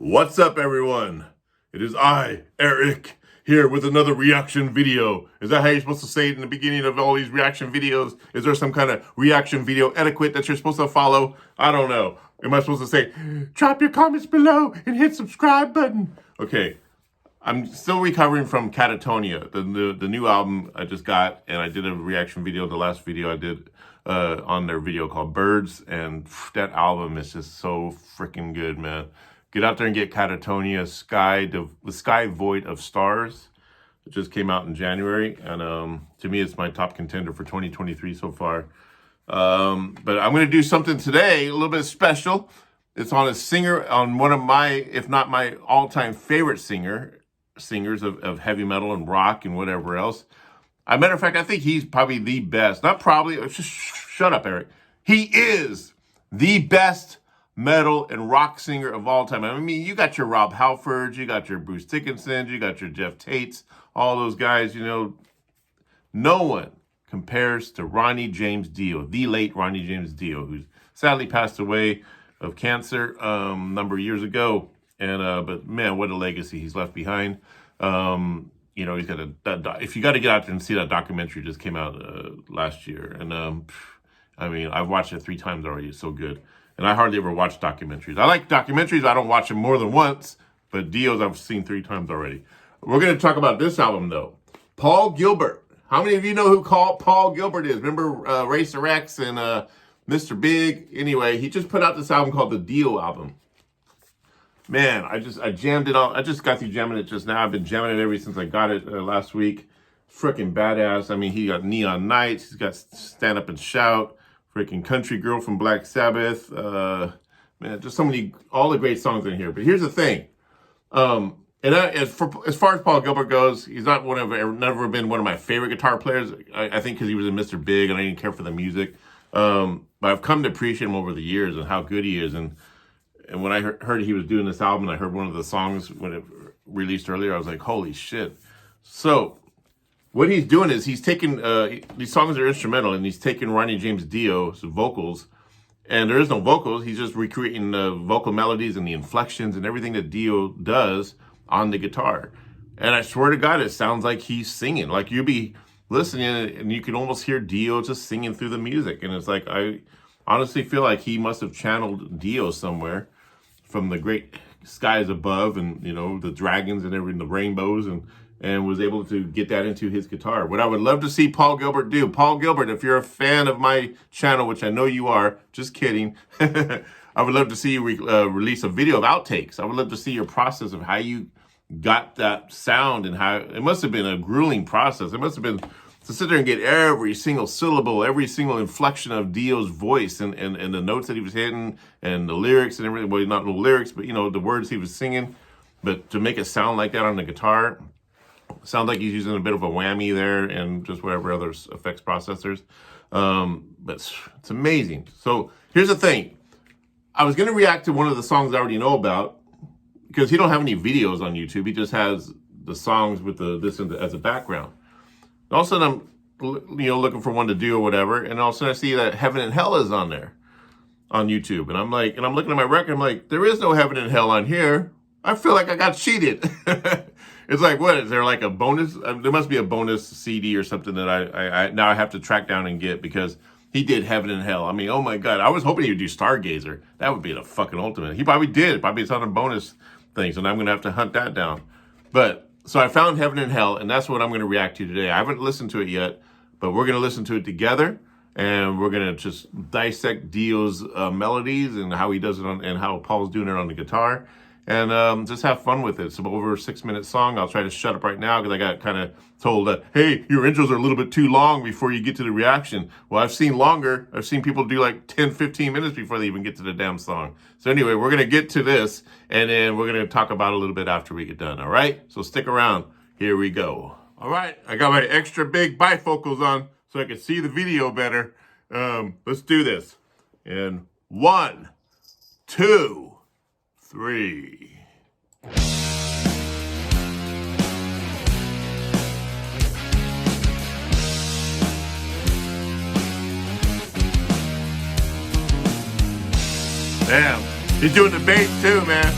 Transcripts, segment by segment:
What's up, everyone? It is I, Eric, here with another reaction video. Is that how you're supposed to say it in the beginning of all these reaction videos? Is there some kind of reaction video etiquette that you're supposed to follow? I don't know. Am I supposed to say, drop your comments below and hit subscribe button? Okay, I'm still recovering from Catatonia, the new album I just got, and I did a reaction video, the last video I did on their video called Birds, and that album is just so freaking good, man. Get out there and get Catatonia, The Sky Void of Stars. It just came out in January, and to me, it's my top contender for 2023 so far. But I'm going to do something today, a little bit special. It's on a singer, on one of my, if not my all-time favorite singers of heavy metal and rock and whatever else. As a matter of fact, I think he's probably the best. Not probably, just shut up, Eric. He is the best metal and rock singer of all time. I mean, you got your Rob Halfords, you got your Bruce Dickinsons, you got your Jeff Tates, all those guys, you know. No one compares to Ronnie James Dio, the late Ronnie James Dio, who sadly passed away of cancer a number of years ago. And but man, what a legacy he's left behind. You know, he's got if you got to get out there and see that documentary, just came out last year. And I mean, I've watched it 3 times already. It's so good. And I hardly ever watch documentaries. I like documentaries. I don't watch them more than once. But Dio's I've seen 3 times already. We're going to talk about this album, though. Paul Gilbert. How many of you know who Paul Gilbert is? Remember Racer X and Mr. Big? Anyway, he just put out this album called the Dio album. Man, I jammed it all. I just got through jamming it just now. I've been jamming it ever since I got it last week. Freaking badass. I mean, he got Neon Nights. He's got Stand Up and Shout. Freaking Country Girl from Black Sabbath. Man, just so many, all the great songs in here. But here's the thing. As far as Paul Gilbert goes, he's not never been one of my favorite guitar players. I think because he was in Mr. Big and I didn't care for the music. But I've come to appreciate him over the years and how good he is. And when I heard he was doing this album, and I heard one of the songs when it released earlier, I was like, holy shit. So what he's doing is he's taking, these songs are instrumental, and he's taking Ronnie James Dio's vocals, and there is no vocals. He's just recreating the vocal melodies and the inflections and everything that Dio does on the guitar. And I swear to God, it sounds like he's singing. Like you'd be listening and you can almost hear Dio just singing through the music. And it's like, I honestly feel like he must have channeled Dio somewhere from the great skies above, and you know, the dragons and everything, the rainbows, and was able to get that into his guitar. What I would love to see Paul Gilbert do. Paul Gilbert, if you're a fan of my channel, which I know you are, just kidding. I would love to see you release a video of outtakes. I would love to see your process of how you got that sound, and how it must have been a grueling process. It must have been to sit there and get every single syllable, every single inflection of Dio's voice, and the notes that he was hitting, and the lyrics and everything. Well, not the lyrics, but you know, the words he was singing. But to make it sound like that on the guitar, sounds like he's using a bit of a whammy there and just whatever other effects processors. But it's amazing. So here's the thing. I was going to react to one of the songs I already know about, because he don't have any videos on YouTube. He just has the songs with this as a background. All of a sudden, I'm looking for one to do or whatever, and all of a sudden I see that Heaven and Hell is on there on YouTube, and I'm like, and I'm looking at my record, I'm like, there is no Heaven and Hell on here. I feel like I got cheated. It's like, what is there, like a bonus? There must be a bonus CD or something that I now I have to track down and get, because he did Heaven and Hell. I mean, oh my God, I was hoping he would do Stargazer. That would be the fucking ultimate. He probably did. Probably it's on a bonus thing, so now I'm gonna have to hunt that down. But so I found Heaven and Hell, and that's what I'm going to react to today. I haven't listened to it yet, but we're going to listen to it together, and we're going to just dissect Dio's melodies and how he does it and how Paul's doing it on the guitar, and just have fun with it. It's over a 6-minute song. I'll try to shut up right now because I got kind of told that, hey, your intros are a little bit too long before you get to the reaction. Well, I've seen longer. I've seen people do like 10, 15 minutes before they even get to the damn song. So anyway, we're going to get to this, and then we're going to talk about it a little bit after we get done, all right? So stick around. Here we go. All right, I got my extra big bifocals on so I can see the video better. Let's do this. And 1, 2, 3. Damn, he's doing the bass too, man.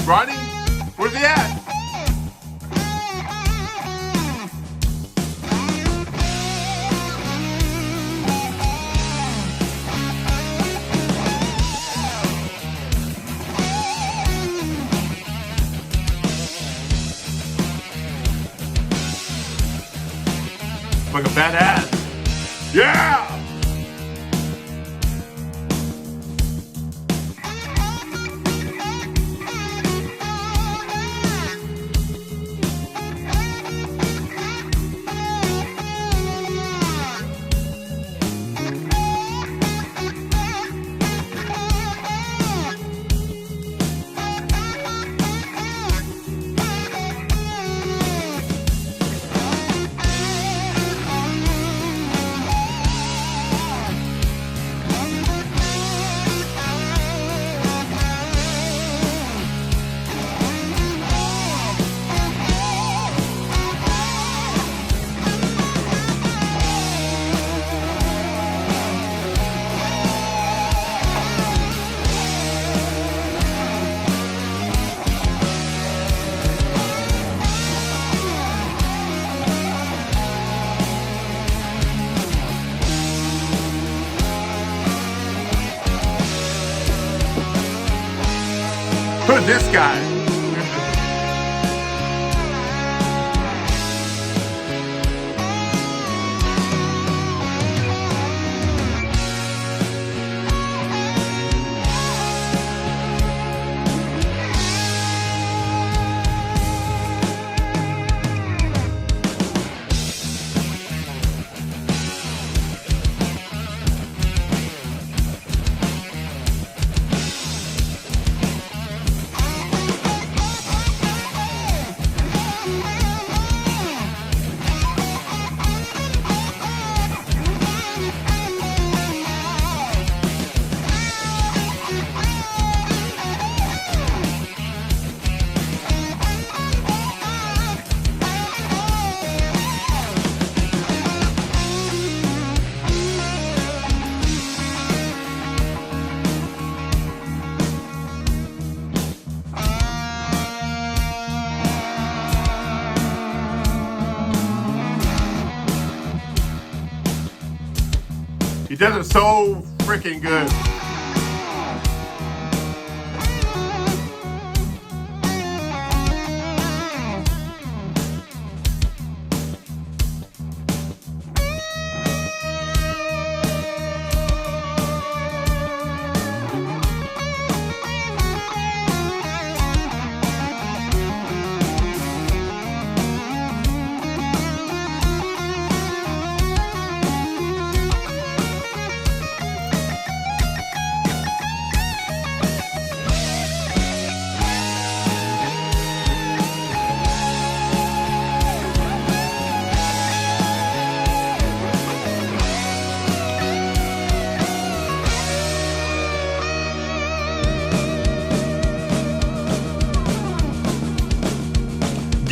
Ronnie? Where's he at? Like a badass. Yeah! Who's this guy? He does it so freaking good.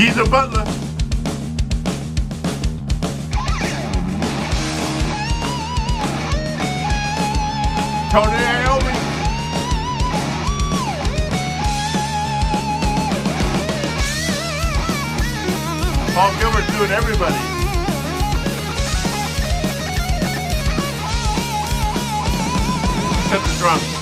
Geezer Butler. Tony Iommi. Paul Gilbert doing everybody. Except the drums.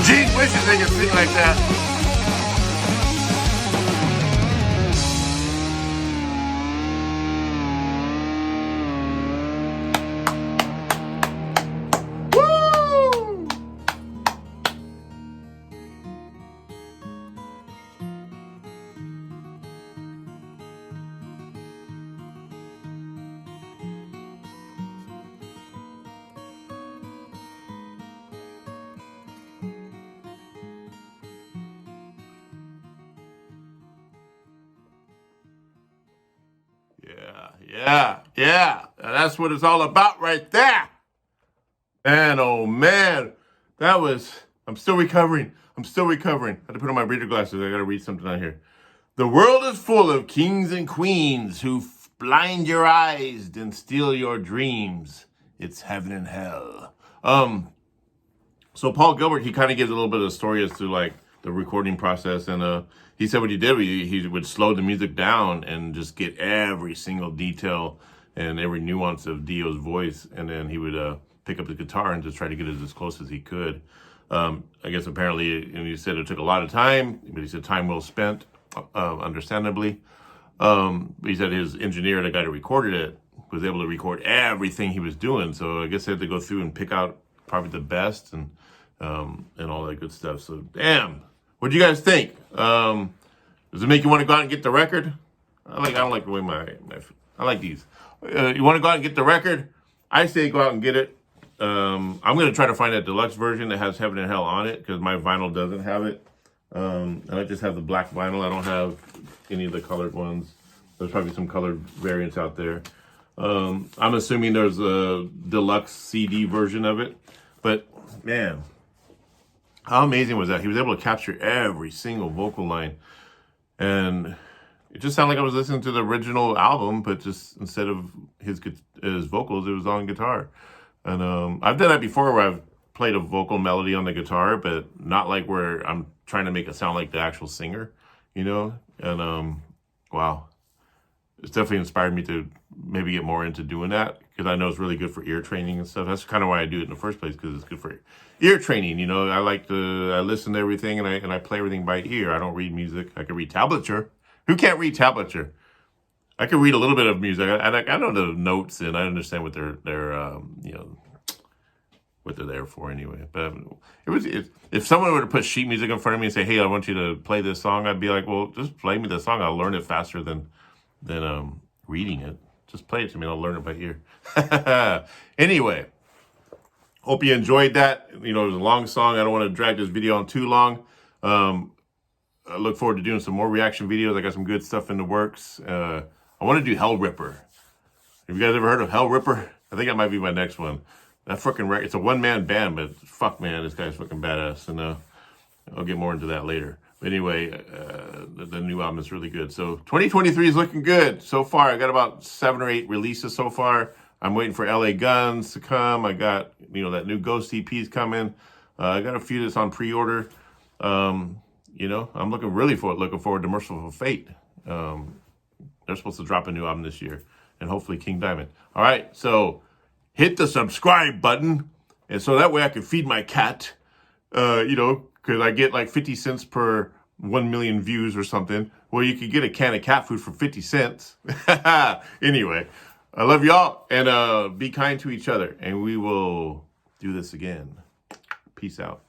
Gene wishes they could sing like that. Yeah. That's what it's all about right there. Man, oh man. I'm still recovering. I had to put on my reader glasses. I got to read something out here. The world is full of kings and queens who blind your eyes and steal your dreams. It's heaven and hell. So Paul Gilbert, he kind of gives a little bit of a story as to like the recording process, and he said what he did, he would slow the music down and just get every single detail and every nuance of Dio's voice, and then he would pick up the guitar and just try to get it as close as he could. I guess apparently, and he said it took a lot of time, but he said time well spent, understandably. He said his engineer, the guy that recorded it, was able to record everything he was doing. So I guess they had to go through and pick out probably the best and all that good stuff. So damn, what do you guys think? Does it make you want to go out and get the record? I don't like the way I like these. You want to go out and get the record? I say go out and get it. I'm going to try to find a deluxe version that has Heaven and Hell on it because my vinyl doesn't have it. And I just have the black vinyl. I don't have any of the colored ones. There's probably some colored variants out there. I'm assuming there's a deluxe CD version of it. But man, how amazing was that? He was able to capture every single vocal line. And it just sounded like I was listening to the original album, but just instead of his vocals, it was on guitar. And I've done that before where I've played a vocal melody on the guitar, but not like where I'm trying to make it sound like the actual singer, you know? And wow, it's definitely inspired me to maybe get more into doing that because I know it's really good for ear training and stuff. That's kind of why I do it in the first place, because it's good for ear training. You know, I listen to everything and I play everything by ear. I don't read music. I can read tablature. Who can't read tablature? I can read a little bit of music. I know the notes and I understand what they're you know, what they're there for anyway. But if someone were to put sheet music in front of me and say, "Hey, I want you to play this song," I'd be like, "Well, just play me the song. I'll learn it faster than reading it. Just play it to me and I'll learn it by ear." Anyway, hope you enjoyed that. You know, it was a long song. I don't want to drag this video on too long. I look forward to doing some more reaction videos. I got some good stuff in the works. I want to do Hell Ripper. Have you guys ever heard of Hell Ripper? I think that might be my next one. That freaking record, it's a one-man band, but fuck, man, this guy's fucking badass. And I'll get more into that later. But anyway, the new album is really good. So 2023 is looking good so far. I got about 7 or 8 releases so far. I'm waiting for LA Guns to come. I got, you know, that new Ghost EP's coming. I got a few that's on pre-order. You know, I'm looking forward to Merciful Fate. They're supposed to drop a new album this year, and hopefully King Diamond. All right, so hit the subscribe button, and so that way I can feed my cat. You know, because I get like 50 cents per 1 million views or something. Well, you could get a can of cat food for 50 cents. Anyway, I love y'all, and be kind to each other, and we will do this again. Peace out.